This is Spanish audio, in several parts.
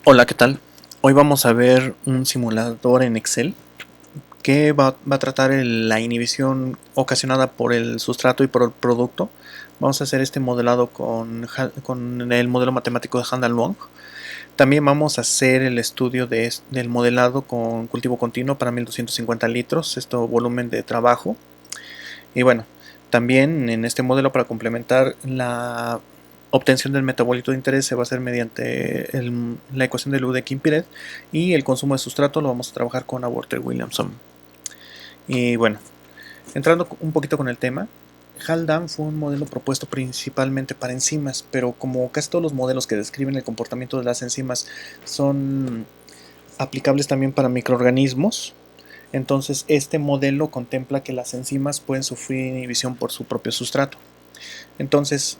Hola, ¿qué tal? Hoy vamos a ver un simulador en Excel que va a tratar la inhibición ocasionada por el sustrato y por el producto. Vamos a hacer este modelado con el modelo matemático de Handel-Long. También vamos a hacer el estudio del modelado con cultivo continuo para 1250 litros, esto volumen de trabajo. Y bueno, también en este modelo, para complementar la obtención del metabolito de interés, se va a hacer mediante la ecuación de Ludeck-Piret, y el consumo de sustrato lo vamos a trabajar con Aborter-Williamson. Y bueno, entrando un poquito con el tema, Haldane fue un modelo propuesto principalmente para enzimas, pero como casi todos los modelos que describen el comportamiento de las enzimas son aplicables también para microorganismos, entonces este modelo contempla que las enzimas pueden sufrir inhibición por su propio sustrato. Entonces,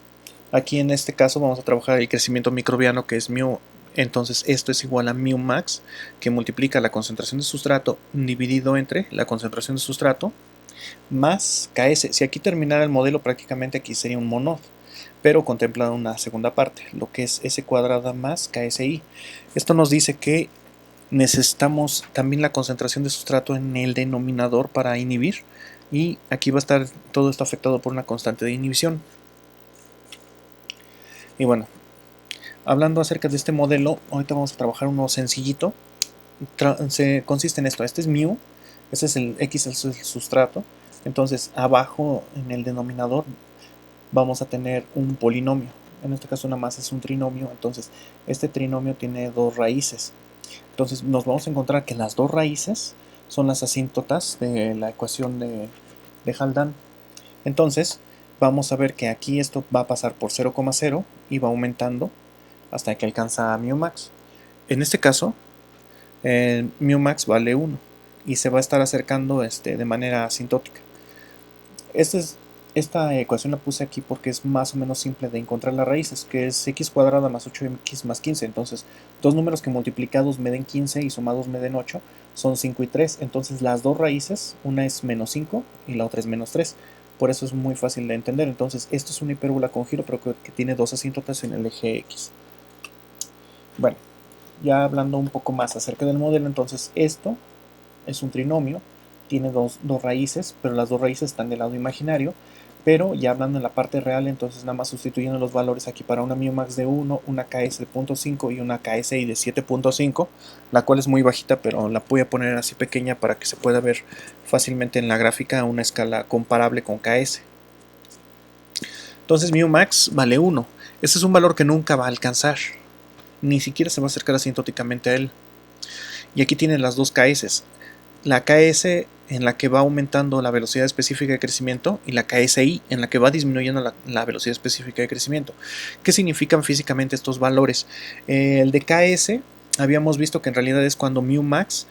aquí en este caso vamos a trabajar el crecimiento microbiano, que es mu. Entonces esto es igual a mu max, que multiplica la concentración de sustrato dividido entre la concentración de sustrato más Ks. Si aquí terminara el modelo, prácticamente aquí sería un monod, pero contempla una segunda parte, lo que es S cuadrada más KSI. Esto nos dice que necesitamos también la concentración de sustrato en el denominador para inhibir, y aquí va a estar todo esto afectado por una constante de inhibición. Y bueno, hablando acerca de este modelo, ahorita vamos a trabajar uno sencillito. Se consiste en esto: este es mu, este es el x, es el sustrato. Entonces abajo en el denominador vamos a tener un polinomio, en este caso nada más es un trinomio. Entonces este trinomio tiene dos raíces, entonces nos vamos a encontrar que las dos raíces son las asíntotas de la ecuación de Haldane. Entonces vamos a ver que aquí esto va a pasar por 0,0 y va aumentando hasta que alcanza a mu max. En este caso, mu max vale 1 y se va a estar acercando de manera asintótica. Esta ecuación la puse aquí porque es más o menos simple de encontrar las raíces, que es x cuadrada más 8x más 15. Entonces, dos números que multiplicados me den 15 y sumados me den 8 son 5 y 3. Entonces, las dos raíces, una es menos 5 y la otra es menos 3. Por eso es muy fácil de entender. Entonces, esto es una hipérbola con giro, pero que tiene dos asíntotas en el eje x. Bueno, ya hablando un poco más acerca del modelo, entonces esto es un trinomio, tiene dos raíces, pero las dos raíces están del lado imaginario. Pero ya hablando en la parte real, entonces nada más sustituyendo los valores aquí para una mu max de 1, una KS de 0.5 y una KSI de 7.5, la cual es muy bajita, pero la voy a poner así pequeña para que se pueda ver fácilmente en la gráfica a una escala comparable con KS. Entonces mu max vale 1. Este es un valor que nunca va a alcanzar, ni siquiera se va a acercar asintóticamente a él. Y aquí tienen las dos KS. La KS en la que va aumentando la velocidad específica de crecimiento, y la KSI en la que va disminuyendo la velocidad específica de crecimiento. ¿Qué significan físicamente estos valores? El de KS habíamos visto que en realidad es cuando mu max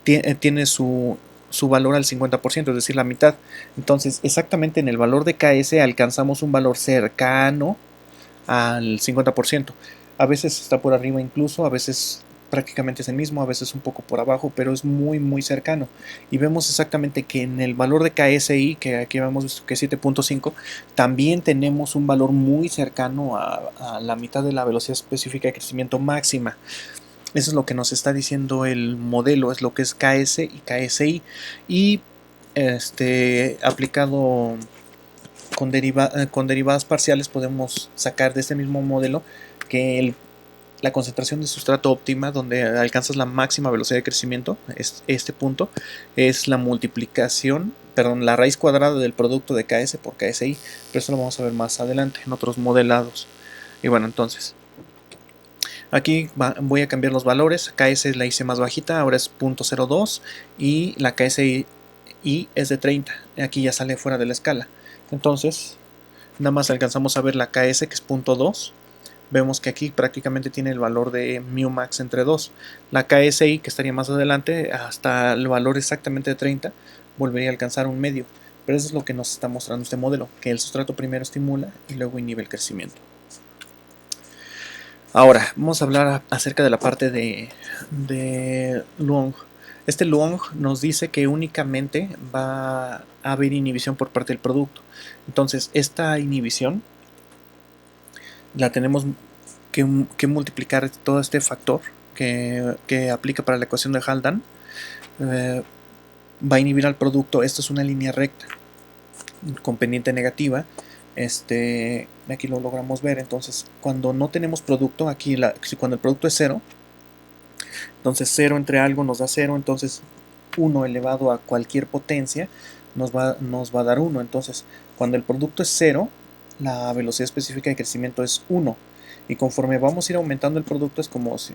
tiene su valor al 50%, es decir, la mitad. Entonces, exactamente en el valor de KS alcanzamos un valor cercano al 50%. A veces está por arriba incluso, a veces prácticamente es el mismo, a veces un poco por abajo, pero es muy cercano. Y vemos exactamente que en el valor de KSI, que aquí hemos visto que es 7.5, también tenemos un valor muy cercano a la mitad de la velocidad específica de crecimiento máxima. Eso es lo que nos está diciendo el modelo, es lo que es KS y KSI. Y aplicado con derivadas parciales, podemos sacar de este mismo modelo que la concentración de sustrato óptima, donde alcanzas la máxima velocidad de crecimiento, este punto, es la multiplicación, perdón, la raíz cuadrada del producto de KS por KSI, pero eso lo vamos a ver más adelante en otros modelados. Y bueno, entonces aquí voy a cambiar los valores. KS la hice más bajita, ahora es 0.02, y la KSI es de 30. Aquí ya sale fuera de la escala. Entonces, nada más alcanzamos a ver la KS, que es 0.2. Vemos que aquí prácticamente tiene el valor de mu max entre 2. La KSI, que estaría más adelante, hasta el valor exactamente de 30, volvería a alcanzar un medio. Pero eso es lo que nos está mostrando este modelo, que el sustrato primero estimula y luego inhibe el crecimiento. Ahora, vamos a hablar acerca de la parte de Luong. Este Luong nos dice que únicamente va a haber inhibición por parte del producto. Entonces, esta inhibición la tenemos que multiplicar todo este factor que aplica para la ecuación de Haldane, va a inhibir al producto. Esto es una línea recta con pendiente negativa. Aquí lo logramos ver. Entonces, cuando no tenemos producto, aquí cuando el producto es 0, entonces 0 entre algo nos da 0, entonces 1 elevado a cualquier potencia nos va a dar 1. Entonces, cuando el producto es 0, la velocidad específica de crecimiento es 1. Y conforme vamos a ir aumentando el producto, es como si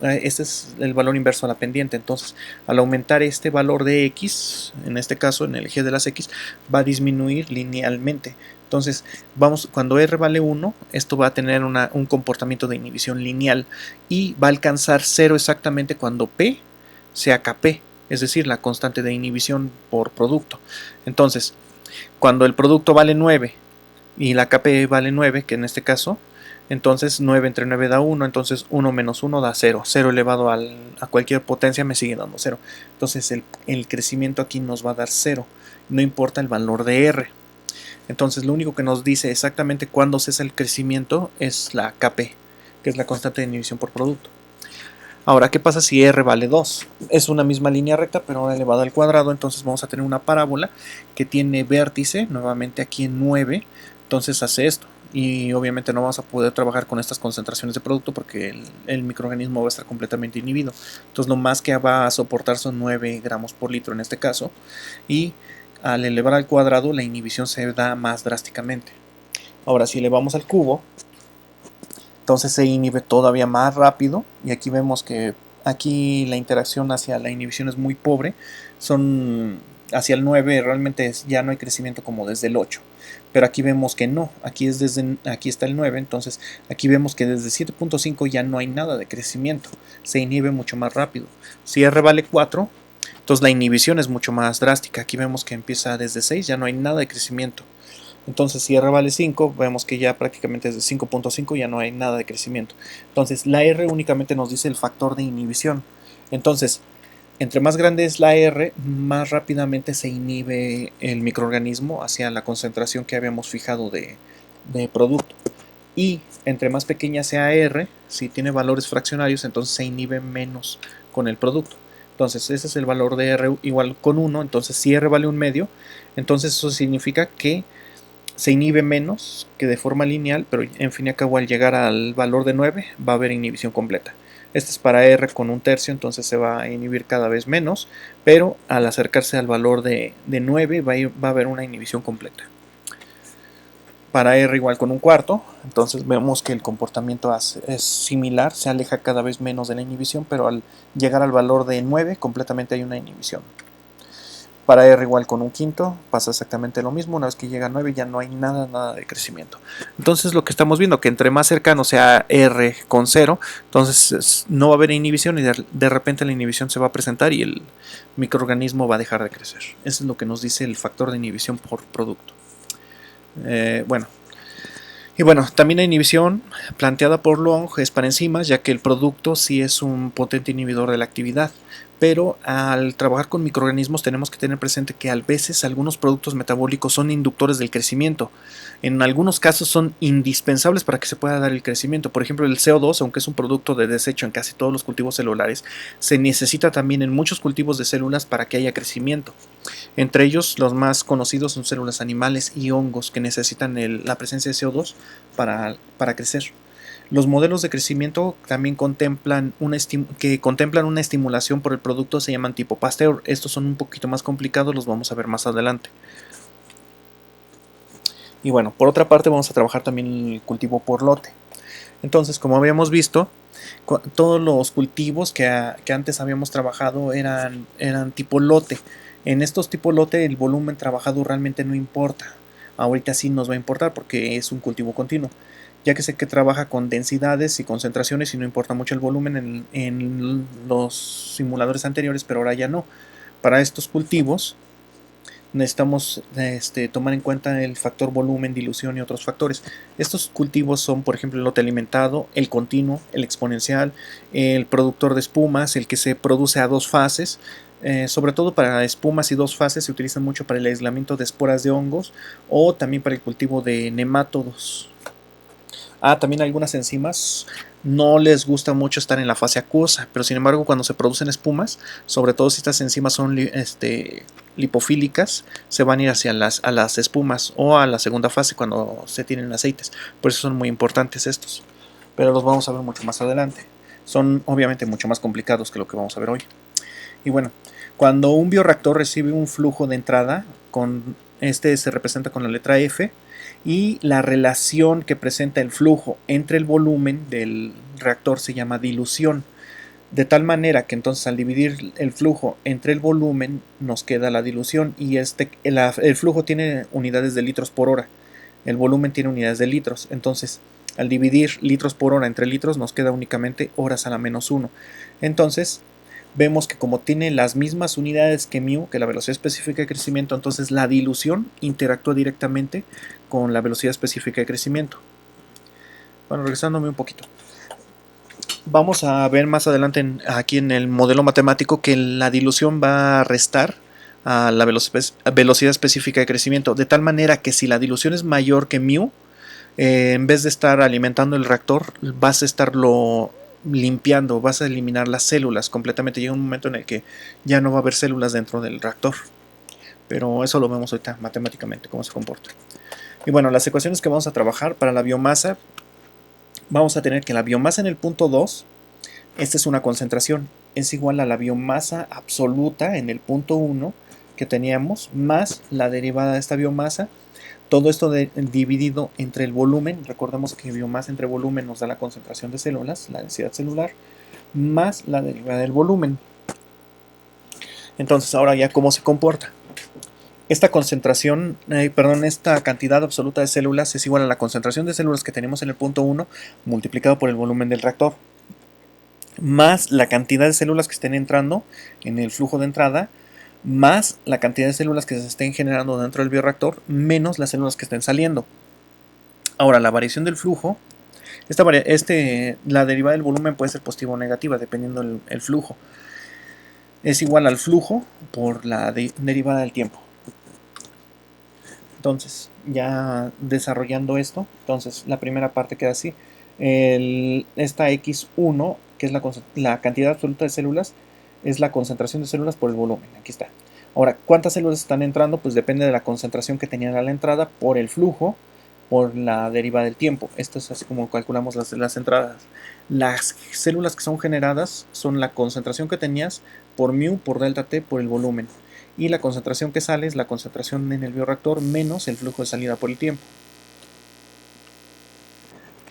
este es el valor inverso a la pendiente. Entonces, al aumentar este valor de x, en este caso en el eje de las x, va a disminuir linealmente. Entonces, cuando r vale 1, esto va a tener un comportamiento de inhibición lineal y va a alcanzar 0 exactamente cuando p sea kp, es decir, la constante de inhibición por producto. Entonces, cuando el producto vale 9 y la kp vale 9, que en este caso, entonces 9 entre 9 da 1, entonces 1 menos 1 da 0. 0 elevado a cualquier potencia me sigue dando 0. Entonces el crecimiento aquí nos va a dar 0, no importa el valor de r. Entonces lo único que nos dice exactamente cuándo cesa el crecimiento es la Kp, que es la constante de inhibición por producto. Ahora, ¿qué pasa si r vale 2? Es una misma línea recta, pero ahora elevada al cuadrado, entonces vamos a tener una parábola que tiene vértice, nuevamente aquí en 9, entonces hace esto. Y obviamente no vamos a poder trabajar con estas concentraciones de producto porque el microorganismo va a estar completamente inhibido. Entonces lo más que va a soportar son 9 gramos por litro en este caso. Y al elevar al cuadrado la inhibición se da más drásticamente. Ahora si elevamos al cubo, entonces se inhibe todavía más rápido. Y aquí vemos que aquí la interacción hacia la inhibición es muy pobre. Hacia el 9 realmente ya no hay crecimiento como desde el 8. Pero aquí vemos que no, aquí está el 9, entonces aquí vemos que desde 7.5 ya no hay nada de crecimiento, se inhibe mucho más rápido. Si R vale 4, entonces la inhibición es mucho más drástica, aquí vemos que empieza desde 6, ya no hay nada de crecimiento. Entonces si R vale 5, vemos que ya prácticamente desde 5.5 ya no hay nada de crecimiento. Entonces la R únicamente nos dice el factor de inhibición. Entonces, entre más grande es la R, más rápidamente se inhibe el microorganismo hacia la concentración que habíamos fijado de producto. Y entre más pequeña sea R, si tiene valores fraccionarios, entonces se inhibe menos con el producto. Entonces ese es el valor de R igual con 1. Entonces si R vale 1 medio, entonces eso significa que se inhibe menos que de forma lineal, pero en fin y al cabo al llegar al valor de 9 va a haber inhibición completa. Este es para R con 1/3, entonces se va a inhibir cada vez menos, pero al acercarse al valor de 9 va a haber una inhibición completa. Para R igual con 1/4, entonces vemos que el comportamiento es similar, se aleja cada vez menos de la inhibición, pero al llegar al valor de 9 completamente hay una inhibición. Para R igual con 1/5 pasa exactamente lo mismo, una vez que llega a 9 ya no hay nada de crecimiento. Entonces lo que estamos viendo que entre más cercano sea R con 0, entonces no va a haber inhibición y de repente la inhibición se va a presentar y el microorganismo va a dejar de crecer. Eso es lo que nos dice el factor de inhibición por producto. Bueno, también la inhibición planteada por Long es para enzimas, ya que el producto sí es un potente inhibidor de la actividad. Pero al trabajar con microorganismos tenemos que tener presente que a veces algunos productos metabólicos son inductores del crecimiento. En algunos casos son indispensables para que se pueda dar el crecimiento. Por ejemplo, el CO2, aunque es un producto de desecho en casi todos los cultivos celulares, se necesita también en muchos cultivos de células para que haya crecimiento. Entre ellos, los más conocidos son células animales y hongos que necesitan la presencia de CO2 para crecer. Los modelos de crecimiento también contemplan una estimulación por el producto, se llaman tipo Pasteur. Estos son un poquito más complicados, los vamos a ver más adelante. Y bueno, por otra parte vamos a trabajar también el cultivo por lote. Entonces, como habíamos visto, todos los cultivos que antes habíamos trabajado eran tipo lote. En estos tipo lote el volumen trabajado realmente no importa. Ahorita sí nos va a importar porque es un cultivo continuo, ya que sé que trabaja con densidades y concentraciones y no importa mucho el volumen en los simuladores anteriores, pero ahora ya no. Para estos cultivos necesitamos tomar en cuenta el factor volumen, dilución y otros factores. Estos cultivos son, por ejemplo, el lote alimentado, el continuo, el exponencial, el productor de espumas, el que se produce a 2 fases. Sobre todo para espumas y 2 fases se utilizan mucho para el aislamiento de esporas de hongos o también para el cultivo de nemátodos. También algunas enzimas no les gusta mucho estar en la fase acuosa, pero sin embargo cuando se producen espumas, sobre todo si estas enzimas son lipofílicas, se van a ir hacia a las espumas o a la segunda fase cuando se tienen aceites. Por eso son muy importantes estos, pero los vamos a ver mucho más adelante. Son obviamente mucho más complicados que lo que vamos a ver hoy. Y bueno, cuando un bioreactor recibe un flujo de entrada, se representa con la letra F, y la relación que presenta el flujo entre el volumen del reactor se llama dilución. De tal manera que entonces al dividir el flujo entre el volumen nos queda la dilución, y el flujo tiene unidades de litros por hora, el volumen tiene unidades de litros. Entonces al dividir litros por hora entre litros nos queda únicamente horas a la menos 1. Entonces vemos que como tiene las mismas unidades que μ, que la velocidad específica de crecimiento, entonces la dilución interactúa directamente con la velocidad específica de crecimiento. Bueno, regresándome un poquito. Vamos a ver más adelante aquí en el modelo matemático que la dilución va a restar a la velocidad específica de crecimiento, de tal manera que si la dilución es mayor que μ, en vez de estar alimentando el reactor, vas a estarlo limpiando, vas a eliminar las células completamente. Llega un momento en el que ya no va a haber células dentro del reactor, pero eso lo vemos ahorita matemáticamente, cómo se comporta. Y bueno, las ecuaciones que vamos a trabajar para la biomasa, vamos a tener que la biomasa en el punto 2, esta es una concentración, es igual a la biomasa absoluta en el punto 1 que teníamos, más la derivada de esta biomasa. Todo esto dividido entre el volumen. Recordemos que biomasa entre volumen nos da la concentración de células, la densidad celular, más la derivada del volumen. Entonces ahora ya cómo se comporta. Esta esta cantidad absoluta de células es igual a la concentración de células que tenemos en el punto 1 multiplicado por el volumen del reactor, más la cantidad de células que estén entrando en el flujo de entrada, más la cantidad de células que se estén generando dentro del bioreactor, menos las células que estén saliendo. Ahora, la variación del flujo, la derivada del volumen puede ser positiva o negativa, dependiendo el flujo. Es igual al flujo por la derivada del tiempo. Entonces, ya desarrollando esto, entonces la primera parte queda así. Esta X1, que es la cantidad absoluta de células, es la concentración de células por el volumen. Aquí está. Ahora, ¿cuántas células están entrando? Pues depende de la concentración que tenían a la entrada por el flujo, por la derivada del tiempo. Esto es así como calculamos las entradas. Las células que son generadas son la concentración que tenías por μ por delta t por el volumen. Y la concentración que sale es la concentración en el bioreactor menos el flujo de salida por el tiempo.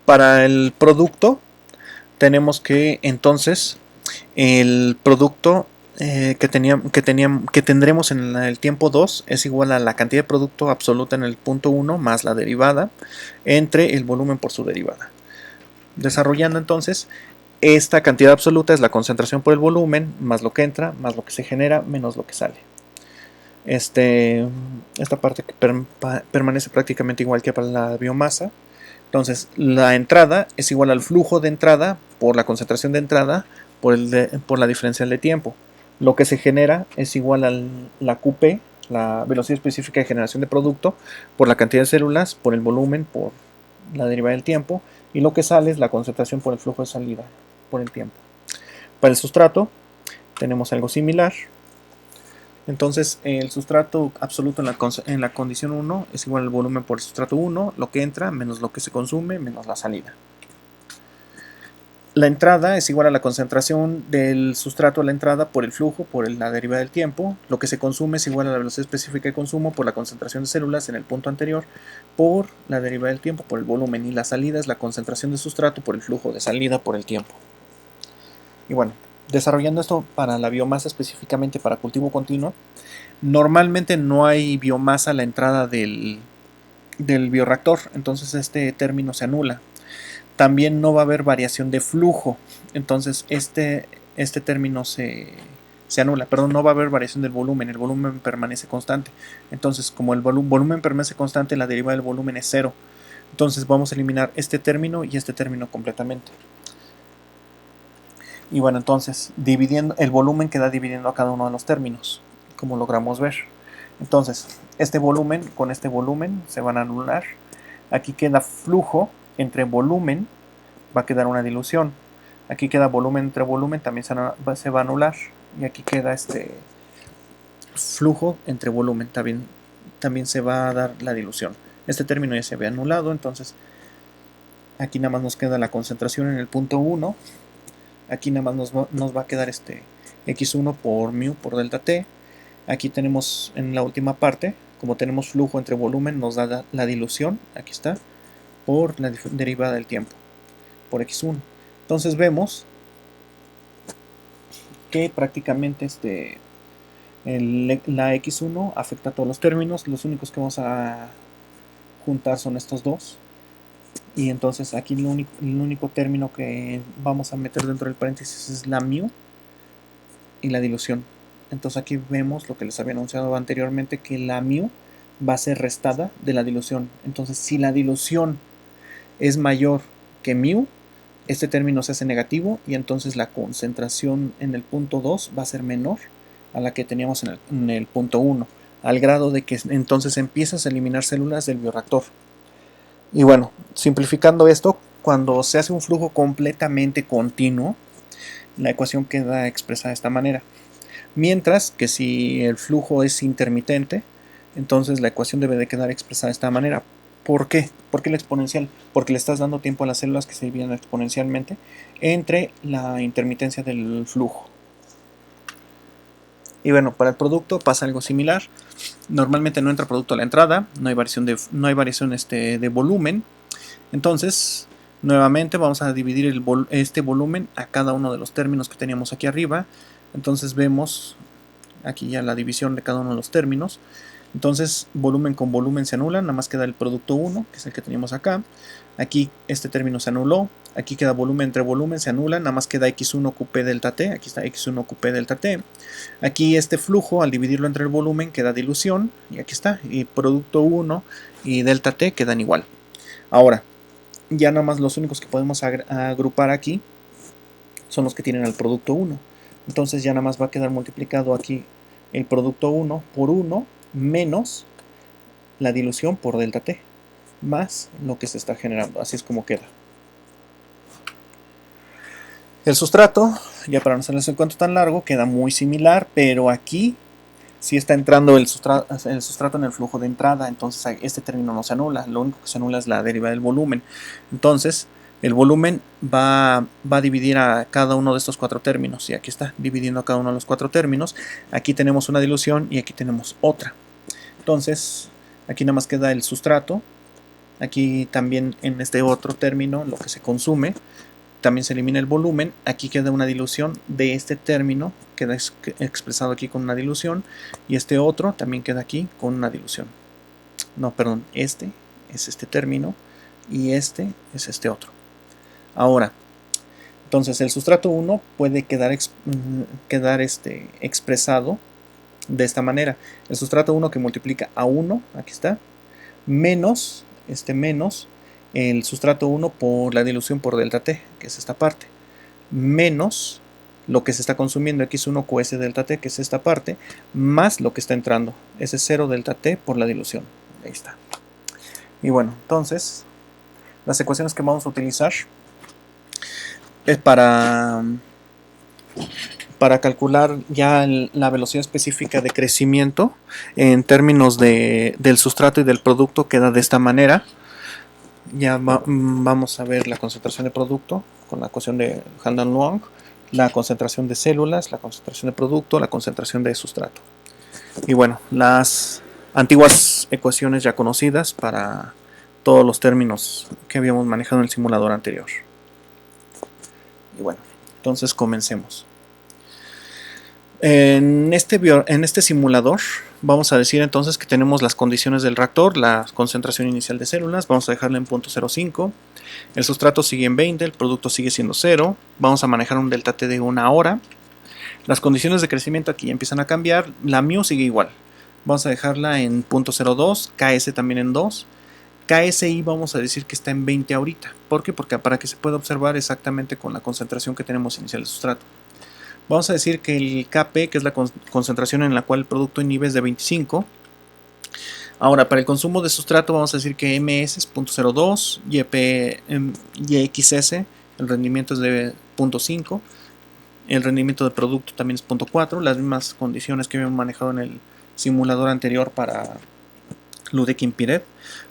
Para el producto tenemos que entonces el producto que tendremos en el tiempo 2 es igual a la cantidad de producto absoluta en el punto 1 más la derivada entre el volumen por su derivada. Desarrollando entonces, esta cantidad absoluta es la concentración por el volumen más lo que entra, más lo que se genera, menos lo que sale. Esta parte permanece prácticamente igual que para la biomasa. Entonces la entrada es igual al flujo de entrada por la concentración de entrada por la diferencial de tiempo. Lo que se genera es igual a la QP, la velocidad específica de generación de producto, por la cantidad de células, por el volumen, por la derivada del tiempo, y lo que sale es la concentración por el flujo de salida, por el tiempo. Para el sustrato tenemos algo similar. Entonces el sustrato absoluto en la condición 1 es igual al volumen por el sustrato 1, lo que entra menos lo que se consume menos la salida. La entrada es igual a la concentración del sustrato a la entrada por el flujo por la derivada del tiempo. Lo que se consume es igual a la velocidad específica de consumo por la concentración de células en el punto anterior por la derivada del tiempo por el volumen. Y la salida es la concentración de sustrato por el flujo de salida por el tiempo. Y bueno, desarrollando esto para la biomasa específicamente para cultivo continuo, normalmente no hay biomasa a la entrada del bioreactor, entonces este término se anula. También no va a haber variación de flujo, entonces este término se anula, perdón, no va a haber variación del volumen, el volumen permanece constante. Entonces, como el volumen permanece constante, la derivada del volumen es 0. Entonces vamos a eliminar este término y este término completamente. Y bueno, entonces dividiendo el volumen queda dividiendo a cada uno de los términos, como logramos ver. Entonces, este volumen con este volumen se van a anular. Aquí queda flujo entre volumen va a quedar una dilución. Aquí queda volumen entre volumen, también se va a anular. Y aquí queda flujo entre volumen, también se va a dar la dilución. Este término ya se había anulado, entonces aquí nada más nos queda la concentración en el punto 1. Aquí nada más nos va a quedar x1 por mu por delta t. Aquí tenemos en la última parte, como tenemos flujo entre volumen, nos da la dilución, aquí está, por la derivada del tiempo, por x1. Entonces vemos que prácticamente la x1 afecta a todos los términos. Los únicos que vamos a juntar son estos dos. Y entonces aquí el único término que vamos a meter dentro del paréntesis es la mu y la dilución. Entonces aquí vemos lo que les había anunciado anteriormente, que la mu va a ser restada de la dilución. Entonces si la dilución es mayor que mu, este término se hace negativo y entonces la concentración en el punto 2 va a ser menor a la que teníamos en el punto 1, al grado de que entonces empiezas a eliminar células del bioreactor. Y bueno, simplificando esto, cuando se hace un flujo completamente continuo, la ecuación queda expresada de esta manera. Mientras que si el flujo es intermitente, entonces la ecuación debe de quedar expresada de esta manera. ¿Por qué? ¿Por qué la exponencial? Porque le estás dando tiempo a las células que se dividan exponencialmente entre la intermitencia del flujo. Y bueno, para el producto pasa algo similar. Normalmente no entra producto a la entrada, no hay variación de volumen. Entonces, nuevamente vamos a dividir este volumen a cada uno de los términos que teníamos aquí arriba. Entonces vemos aquí ya la división de cada uno de los términos. Entonces volumen con volumen se anulan, nada más queda el producto 1, que es el que teníamos acá. Aquí este término se anuló, aquí queda volumen entre volumen, se anula, nada más queda x1 qp delta t, aquí está x1 qp delta t. Aquí este flujo, al dividirlo entre el volumen, queda dilución, y aquí está, y producto 1 y delta t quedan igual. Ahora, ya nada más los únicos que podemos agrupar aquí son los que tienen el producto 1. Entonces ya nada más va a quedar multiplicado aquí el producto 1 por 1 menos la dilución por delta t, más lo que se está generando. Así es como queda. El sustrato, ya para no hacerles el cuento tan largo, queda muy similar, pero aquí sí está entrando el sustrato en el flujo de entrada, entonces este término no se anula, lo único que se anula es la derivada del volumen. Entonces el volumen va a dividir a cada uno de estos cuatro términos, y aquí está dividiendo a cada uno de los cuatro términos. Aquí tenemos una dilución y aquí tenemos otra. Entonces aquí nada más queda el sustrato. Aquí también en este otro término lo que se consume, también se elimina el volumen. Aquí queda una dilución de este término, queda expresado aquí con una dilución, y este otro también queda aquí con una dilución. No, perdón, este es este término y este es este otro. Ahora, entonces el sustrato 1 puede quedar expresado de esta manera. El sustrato 1 que multiplica a 1, aquí está, menos el sustrato 1 por la dilución por delta t, que es esta parte, menos lo que se está consumiendo, x1 qs delta t, que es esta parte, más lo que está entrando, ese 0 delta t por la dilución. Ahí está. Y bueno, entonces las ecuaciones que vamos a utilizar es para calcular ya la velocidad específica de crecimiento en términos del sustrato y del producto, queda de esta manera. Ya vamos a ver la concentración de producto con la ecuación de Handel-Long, la concentración de células, la concentración de producto, la concentración de sustrato. Y bueno, las antiguas ecuaciones ya conocidas para todos los términos que habíamos manejado en el simulador anterior. Y bueno, entonces comencemos. En este simulador vamos a decir entonces que tenemos las condiciones del reactor, la concentración inicial de células, vamos a dejarla en 0.05, el sustrato sigue en 20, el producto sigue siendo 0, vamos a manejar un delta t de 1 hora, las condiciones de crecimiento aquí empiezan a cambiar, la mu sigue igual, vamos a dejarla en 0.02, ks también en 2, KSI vamos a decir que está en 20 ahorita, ¿por qué? Porque para que se pueda observar exactamente con la concentración que tenemos inicial de sustrato. Vamos a decir que el Kp, que es la concentración en la cual el producto inhibe, es de 25. Ahora, para el consumo de sustrato vamos a decir que MS es 0.02, YXS, el rendimiento es de 0.5, el rendimiento del producto también es 0.4, las mismas condiciones que habíamos manejado en el simulador anterior para Ludeking Piret,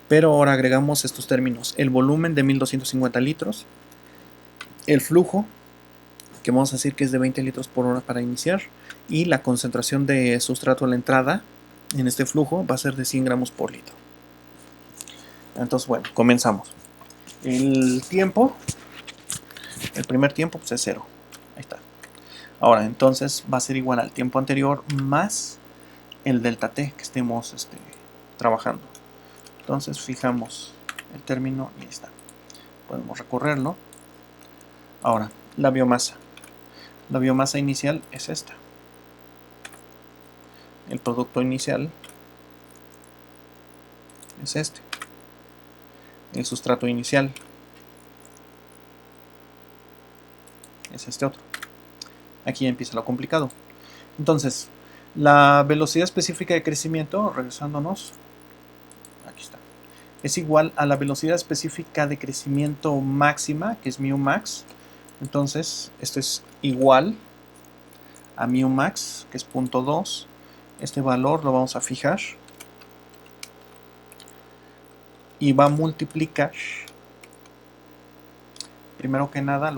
pero ahora agregamos estos términos: el volumen de 1250 litros, el flujo, que vamos a decir que es de 20 litros por hora para iniciar, y la concentración de sustrato a la entrada en este flujo va a ser de 100 gramos por litro. Entonces, bueno, comenzamos. El tiempo, el primer tiempo pues es 0. Ahí está. Ahora, entonces va a ser igual al tiempo anterior más el delta T que estemos trabajando. Entonces fijamos el término y ahí está. Podemos recorrerlo. Ahora, la biomasa. La biomasa inicial es esta. El producto inicial es este. El sustrato inicial es este otro. Aquí empieza lo complicado. Entonces, la velocidad específica de crecimiento, regresándonos, aquí está, es igual a la velocidad específica de crecimiento máxima, que es mu max. Entonces, esto es igual a mu max, que es 0.2. Este valor lo vamos a fijar y va a multiplicar. Primero que nada,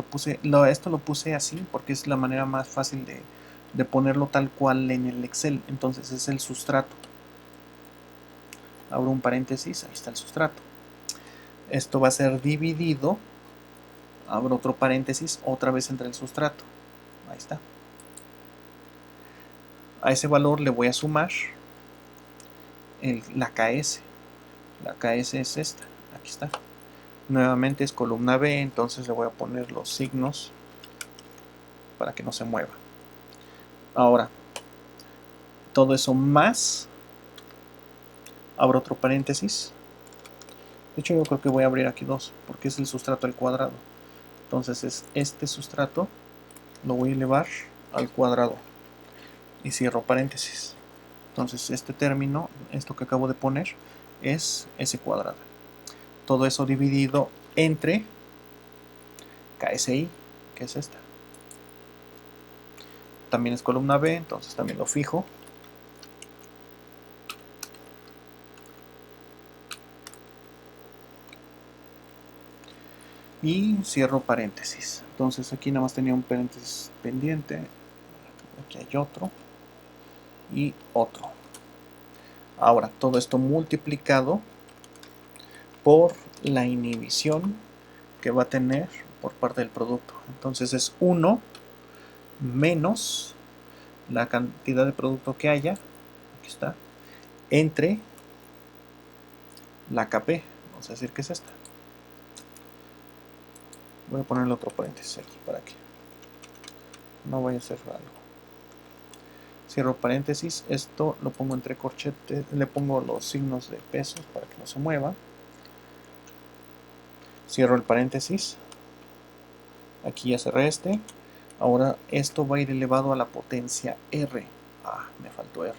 esto lo puse así porque es la manera más fácil de ponerlo tal cual en el Excel. Entonces es el sustrato. Abro un paréntesis, ahí está el sustrato. Esto va a ser dividido, abro otro paréntesis, otra vez entre el sustrato. Ahí está. A ese valor le voy a sumar la KS. La KS es esta, aquí está. Nuevamente es columna B, entonces le voy a poner los signos para que no se mueva. Ahora, todo eso más, abro otro paréntesis. De hecho, yo creo que voy a abrir aquí dos, porque es el sustrato al cuadrado. Entonces es este sustrato, lo voy a elevar al cuadrado y cierro paréntesis. Entonces este término, esto que acabo de poner, es ese cuadrado. Todo eso dividido entre KSI, que es esta. También es columna B, entonces también lo fijo. Y cierro paréntesis. Entonces aquí nada más tenía un paréntesis pendiente. Aquí hay otro. Y otro. Ahora, todo esto multiplicado por la inhibición que va a tener por parte del producto. Entonces es 1 menos la cantidad de producto que haya, aquí está, entre la KP, vamos a decir que es esta. Voy a ponerle otro paréntesis aquí para que no vaya a ser algo. Cierro paréntesis, esto lo pongo entre corchetes, le pongo los signos de pesos para que no se mueva. Cierro el paréntesis, aquí ya cerré este. Ahora esto va a ir elevado a la potencia R. Ah, me faltó R.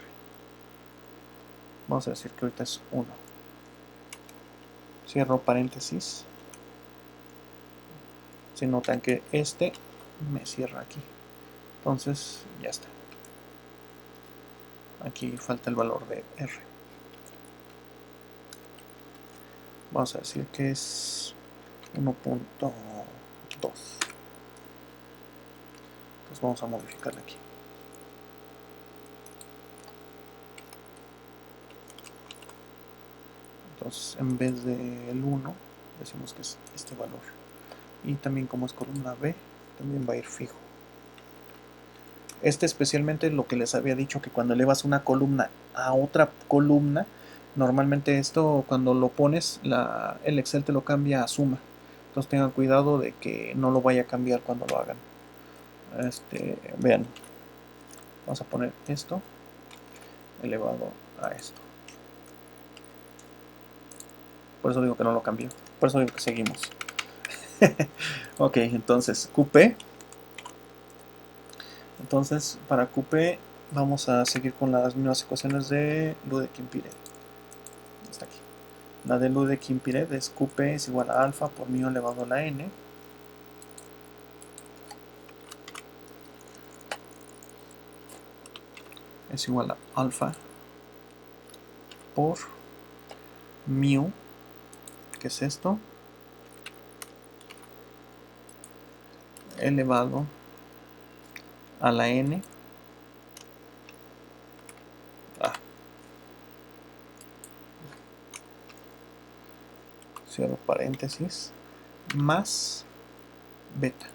Vamos a decir que ahorita es 1. Cierro paréntesis. Se notan que este me cierra aquí. Entonces ya está. Aquí falta el valor de R. Vamos a decir que es 1.2. Entonces vamos a modificarle aquí. Entonces en vez del 1 decimos que es este valor. Y también como es columna B, también va a ir fijo. Especialmente lo que les había dicho, que cuando elevas una columna a otra columna, normalmente esto cuando lo pones, el Excel te lo cambia a suma. Entonces tengan cuidado de que no lo vaya a cambiar cuando lo hagan. Vean, vamos a poner esto elevado a esto. Por eso digo que no lo cambió. Por eso digo que seguimos. Ok, entonces QP. Entonces para QP vamos a seguir con las mismas ecuaciones de Ludeking Piret. La de Ludeck-Impired es QP es igual a alfa por mu elevado a la n. Es igual a alfa por mu, que es esto, elevado a la n. Cierro paréntesis, más beta.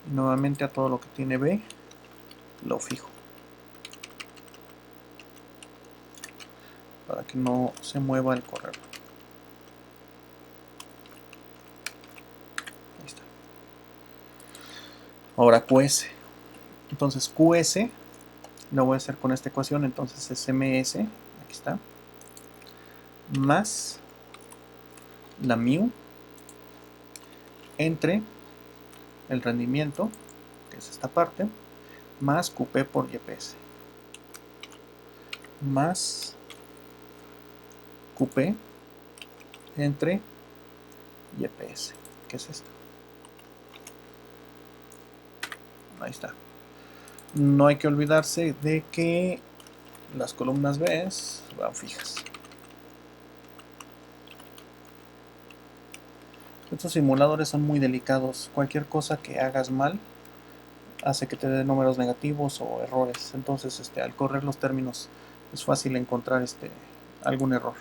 Y nuevamente a todo lo que tiene B lo fijo para que no se mueva el correo. Ahí está. Ahora QS. Entonces QS lo voy a hacer con esta ecuación. Entonces es MS, aquí está, más la mu entre el rendimiento, que es esta parte, más QP por YPS, más QP entre YPS, que es esto. Ahí está. No hay que olvidarse de que las columnas B van fijas. Estos simuladores son muy delicados. Cualquier cosa que hagas mal hace que te dé números negativos o errores. Entonces, al correr los términos es fácil encontrar algún error.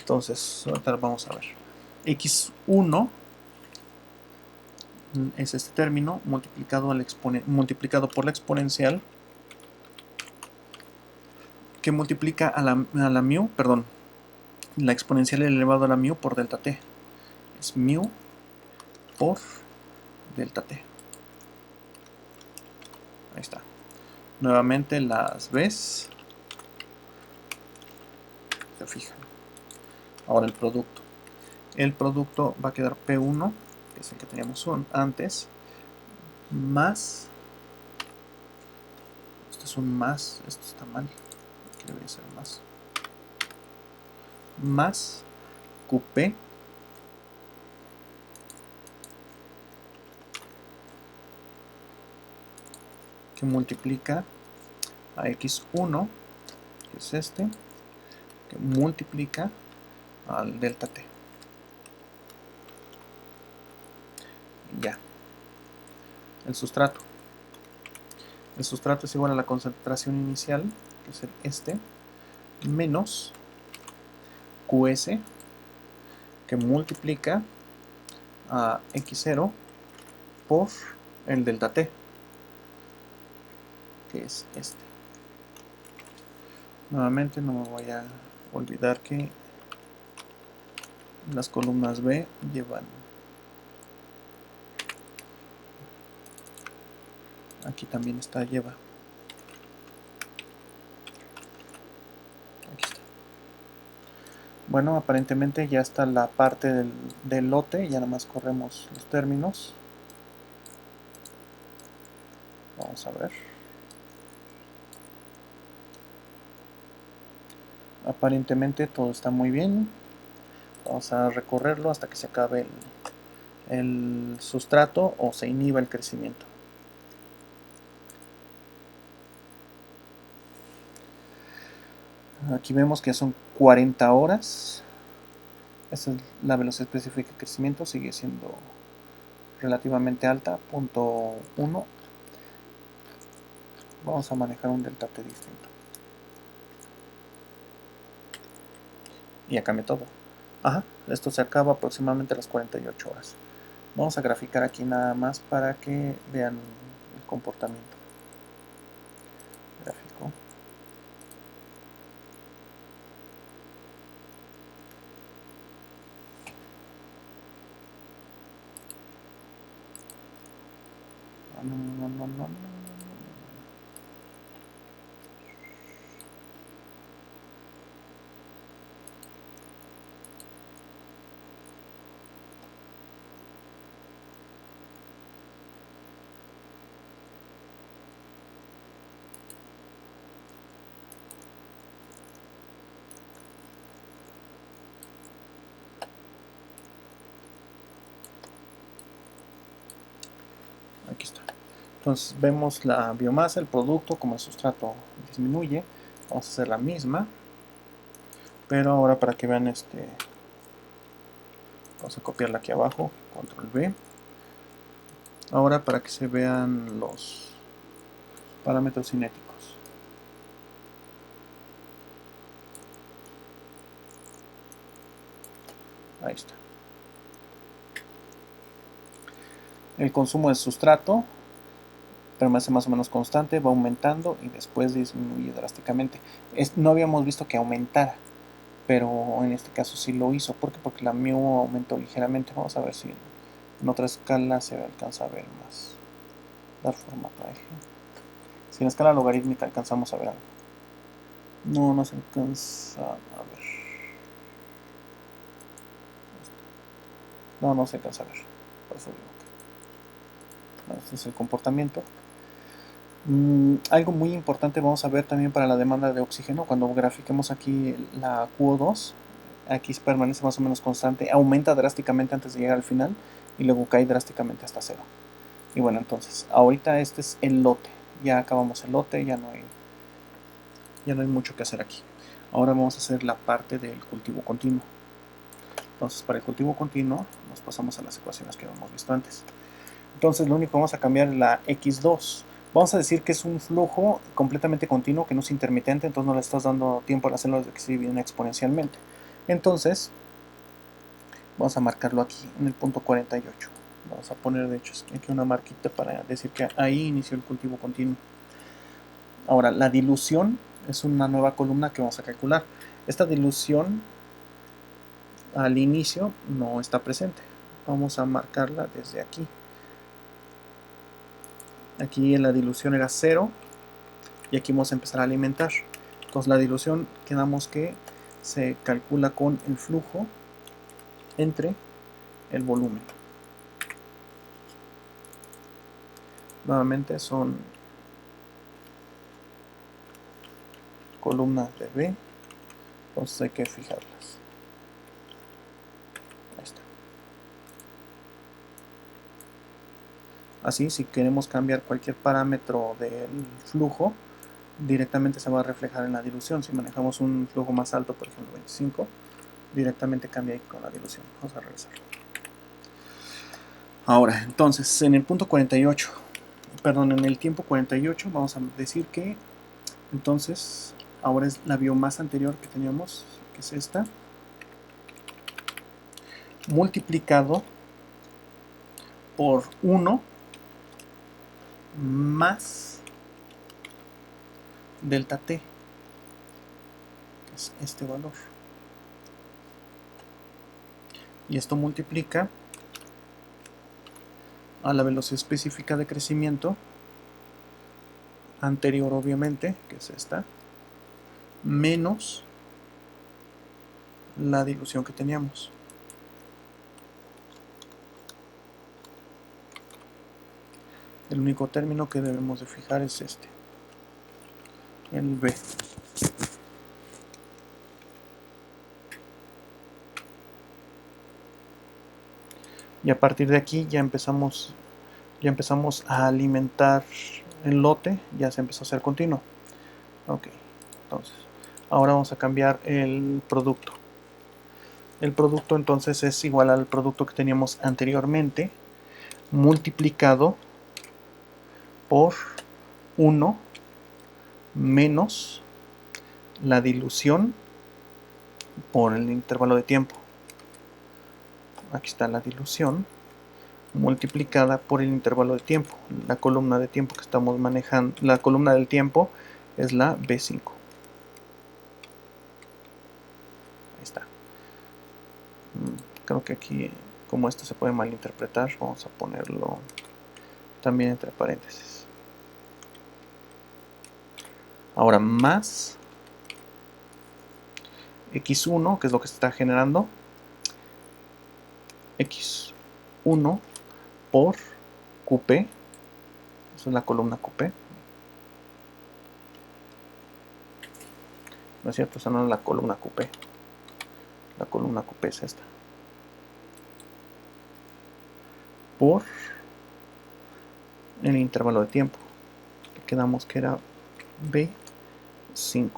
Entonces, ahorita vamos a ver. X1 es este término multiplicado por la exponencial que multiplica a la mu, perdón, la exponencial elevado a la mu por delta t. Es mu por delta t. Ahí está. Nuevamente las B's se fijan. Ahora el producto. El producto va a quedar P1, que es el que teníamos antes, más, esto es un más, esto está mal, aquí debería ser más QP que multiplica a X1, que es que multiplica al delta T. Ya. El sustrato. El sustrato es igual a la concentración inicial, que es menos QS, que multiplica a X0 por el delta T, que es Nuevamente no me voy a olvidar que las columnas B llevan, aquí también lleva. Aquí está. Bueno, aparentemente ya está la parte del lote, ya nada más corremos los términos. Vamos a ver. Aparentemente todo está muy bien. Vamos a recorrerlo hasta que se acabe el sustrato o se inhiba el crecimiento. Aquí vemos que son 40 horas. Esa es la velocidad específica de crecimiento, sigue siendo relativamente alta, 0.1. Vamos a manejar un delta t distinto. Y ya cambió todo. Ajá, esto se acaba aproximadamente a las 48 horas. Vamos a graficar aquí nada más para que vean el comportamiento. Gráfico. No. Entonces vemos la biomasa, el producto, como el sustrato disminuye. Vamos a hacer la misma, pero ahora para que vean vamos a copiarla aquí abajo, control V. Ahora para que se vean los parámetros cinéticos. Ahí está. El consumo de sustrato permanece más o menos constante, va aumentando y después disminuye drásticamente. No habíamos visto que aumentara, pero en este caso sí lo hizo. ¿Por qué? Porque la mu aumentó ligeramente. Vamos a ver si en otra escala se alcanza a ver más. Dar formato a eje. Si en la escala logarítmica alcanzamos a ver algo. No se alcanza a ver. No se alcanza a ver. Por eso digo que este es el comportamiento. Algo muy importante vamos a ver también para la demanda de oxígeno. Cuando grafiquemos aquí la QO2, aquí permanece más o menos constante, aumenta drásticamente antes de llegar al final y luego cae drásticamente hasta cero. Y bueno, entonces, ahorita este es el lote. Ya acabamos el lote, ya no hay mucho que hacer aquí. Ahora vamos a hacer la parte del cultivo continuo. Entonces, para el cultivo continuo, nos pasamos a las ecuaciones que hemos visto antes. Entonces, lo único que vamos a cambiar es la X2. Vamos a decir que es un flujo completamente continuo, que no es intermitente, entonces no le estás dando tiempo a las células de que se dividen exponencialmente. Entonces, vamos a marcarlo aquí, en el punto 48. Vamos a poner, de hecho, aquí una marquita para decir que ahí inició el cultivo continuo. Ahora, la dilución es una nueva columna que vamos a calcular. Esta dilución al inicio no está presente. Vamos a marcarla desde aquí. Aquí en la dilución era 0 y aquí vamos a empezar a alimentar. Entonces la dilución quedamos que se calcula con el flujo entre el volumen. Nuevamente son columnas de B, entonces hay que fijarlas. Ahí está. Así, si queremos cambiar cualquier parámetro del flujo, directamente se va a reflejar en la dilución. Si manejamos un flujo más alto, por ejemplo 25, directamente cambia ahí con la dilución. Vamos a regresar. Ahora, entonces, en el punto 48, perdón, en el tiempo 48, vamos a decir que entonces ahora es la biomasa anterior que teníamos, que es esta, multiplicado por 1 más delta T, que es este valor. Y esto multiplica a la velocidad específica de crecimiento anterior, obviamente, que es esta, menos la dilución que teníamos. El único término que debemos de fijar es este, el B. Y a partir de aquí ya empezamos a alimentar el lote, ya se empezó a hacer continuo. Ok, entonces ahora vamos a cambiar el producto. El producto entonces es igual al producto que teníamos anteriormente, multiplicado por 1 menos la dilución por el intervalo de tiempo. Aquí está la dilución multiplicada por el intervalo de tiempo. La columna de tiempo que estamos manejando, la columna del tiempo es la B5. Ahí está. Creo que aquí, como esto se puede malinterpretar, vamos a ponerlo también entre paréntesis. Ahora más x1, que es lo que se está generando, x1 por QP, esa es la columna QP. No es cierto, esa no es la columna QP. La columna QP es esta. Por el intervalo de tiempo. Quedamos que era B5.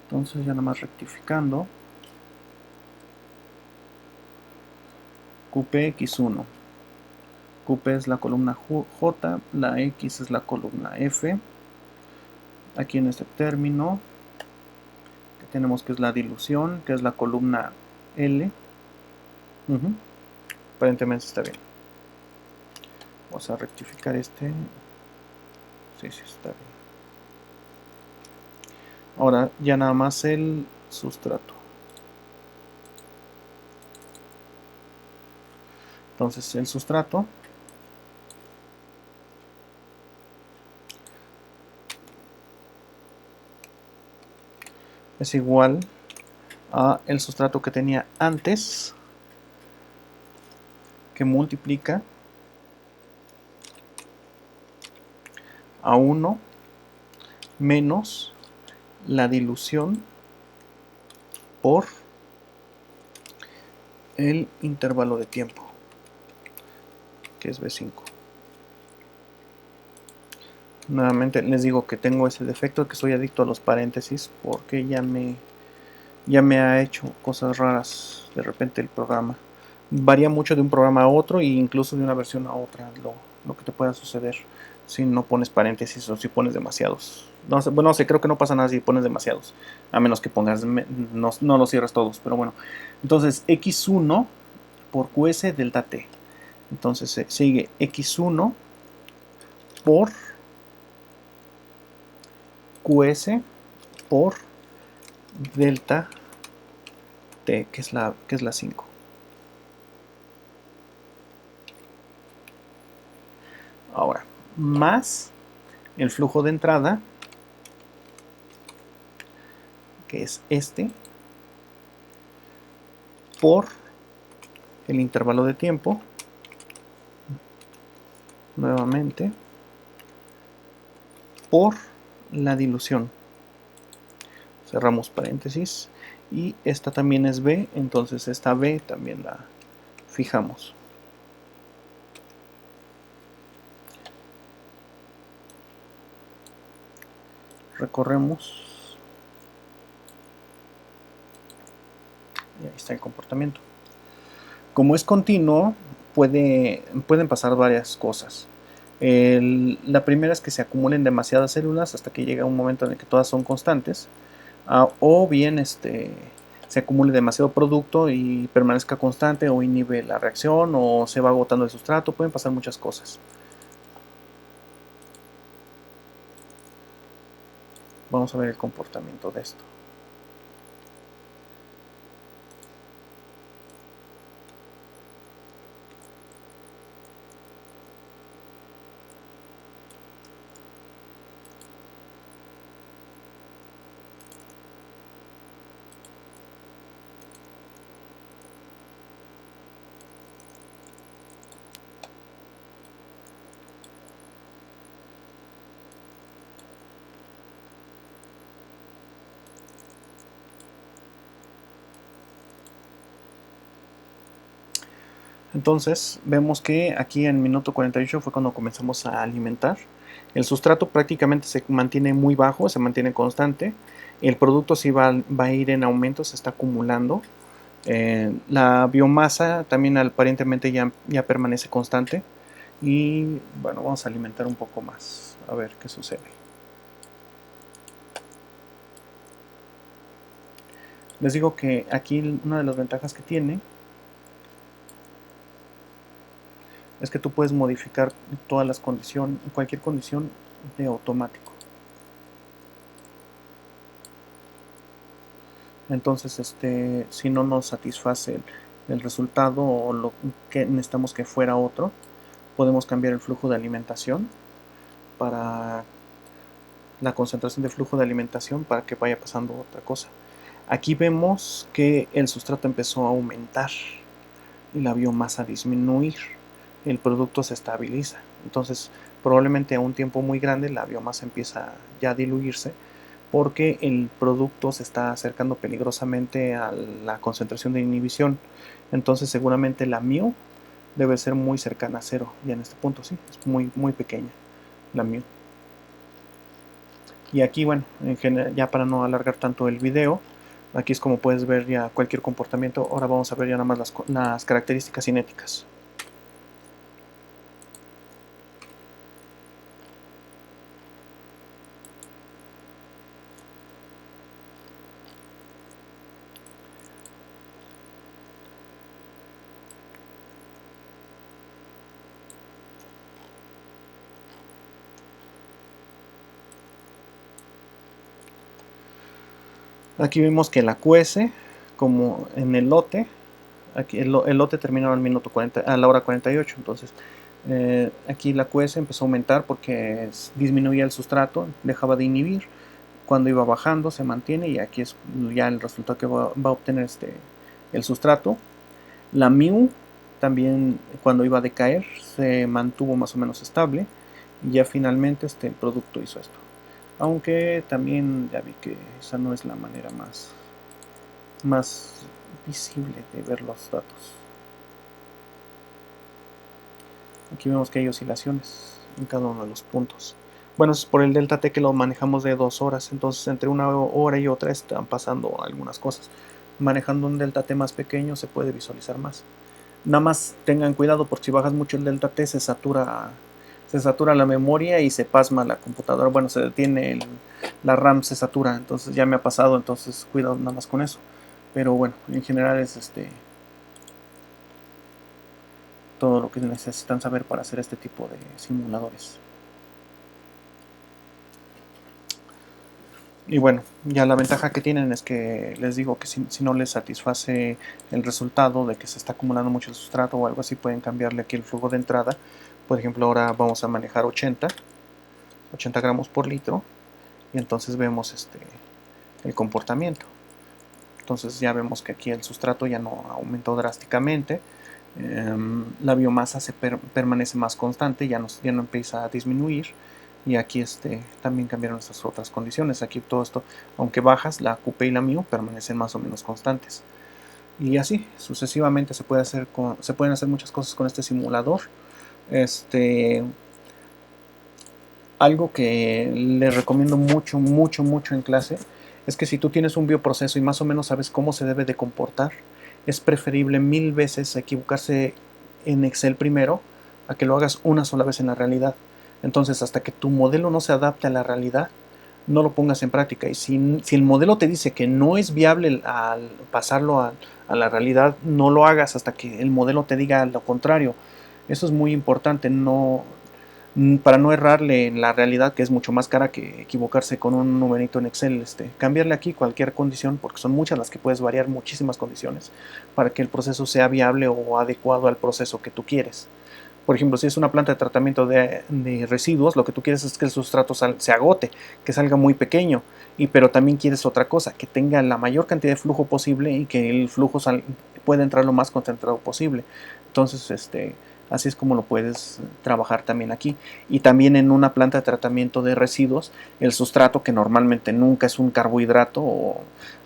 Entonces ya nada más rectificando. QPX1. QP es la columna J, la X es la columna F. Aquí en este término que tenemos que es la dilución, que es la columna L. Aparentemente está bien. Vamos a rectificar este. Sí, está bien. Ahora ya nada más el sustrato. Entonces el sustrato es igual a el sustrato que tenía antes, que multiplica a 1 menos la dilución por el intervalo de tiempo, que es B5. Nuevamente les digo que tengo ese defecto, que soy adicto a los paréntesis, porque ya me ha hecho cosas raras de repente el programa. Varía mucho de un programa a otro e incluso de una versión a otra lo que te pueda suceder si no pones paréntesis o si pones demasiados. No sé, bueno, no sé, creo que no pasa nada si pones demasiados, a menos que pongas, no los cierres todos, pero bueno. Entonces x1 por qs delta t. Entonces sigue x1 por qs por delta t, que es la 5. Ahora, más el flujo de entrada, que es este, por el intervalo de tiempo, nuevamente, por la dilución. Cerramos paréntesis. Y esta también es B, entonces esta B también la fijamos. Recorremos. Y ahí está el comportamiento. Como es continuo, pueden pasar varias cosas. La primera es que se acumulen demasiadas células hasta que llega un momento en el que todas son constantes. O bien se acumule demasiado producto y permanezca constante o inhibe la reacción o se va agotando el sustrato. Pueden pasar muchas cosas. Vamos a ver el comportamiento de esto. Entonces vemos que aquí en minuto 48 fue cuando comenzamos a alimentar. El sustrato prácticamente se mantiene muy bajo, se mantiene constante. El producto sí va a ir en aumento, se está acumulando. La biomasa también aparentemente ya permanece constante. Y bueno, vamos a alimentar un poco más, a ver qué sucede. Les digo que aquí una de las ventajas que tiene es que tú puedes modificar todas las condiciones, cualquier condición de automático. Entonces, si no nos satisface el resultado o lo que necesitamos que fuera otro, podemos cambiar el flujo de alimentación para la concentración de flujo de alimentación para que vaya pasando otra cosa. Aquí vemos que el sustrato empezó a aumentar y la biomasa a disminuir. El producto se estabiliza. Entonces, probablemente a un tiempo muy grande la biomasa empieza ya a diluirse porque el producto se está acercando peligrosamente a la concentración de inhibición. Entonces seguramente la mu debe ser muy cercana a 0, y en este punto sí, es muy pequeña la mu. Y aquí, bueno, en general, ya para no alargar tanto el video, aquí es como puedes ver ya cualquier comportamiento. Ahora vamos a ver ya nada más las características cinéticas. Aquí vemos que la QS, como en el lote, aquí el lote terminaba al minuto 40, a la hora 48. Entonces aquí la QS empezó a aumentar porque disminuía el sustrato, dejaba de inhibir. Cuando iba bajando se mantiene, y aquí es ya el resultado que va a obtener el sustrato. La mu también, cuando iba a decaer, se mantuvo más o menos estable, y ya finalmente el producto hizo esto. Aunque también ya vi que esa no es la manera más visible de ver los datos. Aquí vemos que hay oscilaciones en cada uno de los puntos. Bueno, es por el delta T que lo manejamos de 2 horas, entonces entre una hora y otra están pasando algunas cosas. Manejando un delta T más pequeño se puede visualizar más. Nada más tengan cuidado, porque si bajas mucho el delta T se satura la memoria y se pasma la computadora. Bueno, se detiene la RAM, se satura. Entonces ya me ha pasado, entonces cuidado nada más con eso. Pero bueno, en general es todo lo que necesitan saber para hacer este tipo de simuladores. Y bueno, ya la ventaja que tienen es que les digo que si no les satisface el resultado de que se está acumulando mucho el sustrato o algo así, pueden cambiarle aquí el flujo de entrada. Por ejemplo, ahora vamos a manejar 80 gramos por litro, y entonces vemos el comportamiento. Entonces ya vemos que aquí el sustrato ya no aumentó drásticamente, la biomasa permanece más constante, ya no empieza a disminuir. Y aquí también cambiaron estas otras condiciones. Aquí todo esto, aunque bajas, la QP y la mu permanecen más o menos constantes. Y así sucesivamente se pueden hacer muchas cosas con este simulador. Algo que les recomiendo mucho en clase es que si tú tienes un bioproceso y más o menos sabes cómo se debe de comportar, es preferible 1000 veces equivocarse en Excel primero a que lo hagas una sola vez en la realidad. Entonces, hasta que tu modelo no se adapte a la realidad, no lo pongas en práctica. Y si el modelo te dice que no es viable al pasarlo a la realidad, no lo hagas hasta que el modelo te diga lo contrario. Eso es muy importante, para no errarle en la realidad, que es mucho más cara que equivocarse con un numerito en Excel. Cambiarle aquí cualquier condición, porque son muchas las que puedes variar, muchísimas condiciones, para que el proceso sea viable o adecuado al proceso que tú quieres. Por ejemplo, si es una planta de tratamiento de residuos, lo que tú quieres es que el sustrato se agote, que salga muy pequeño, pero también quieres otra cosa, que tenga la mayor cantidad de flujo posible y que el flujo pueda entrar lo más concentrado posible. Entonces, así es como lo puedes trabajar también aquí. Y también en una planta de tratamiento de residuos, el sustrato, que normalmente nunca es un carbohidrato,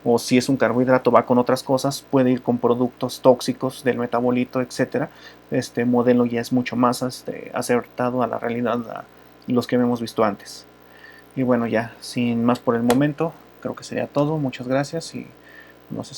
o si es un carbohidrato va con otras cosas, puede ir con productos tóxicos del metabolito, etcétera. Este modelo ya es mucho más acertado a la realidad, a los que hemos visto antes. Y bueno, ya sin más por el momento, creo que sería todo. Muchas gracias y nos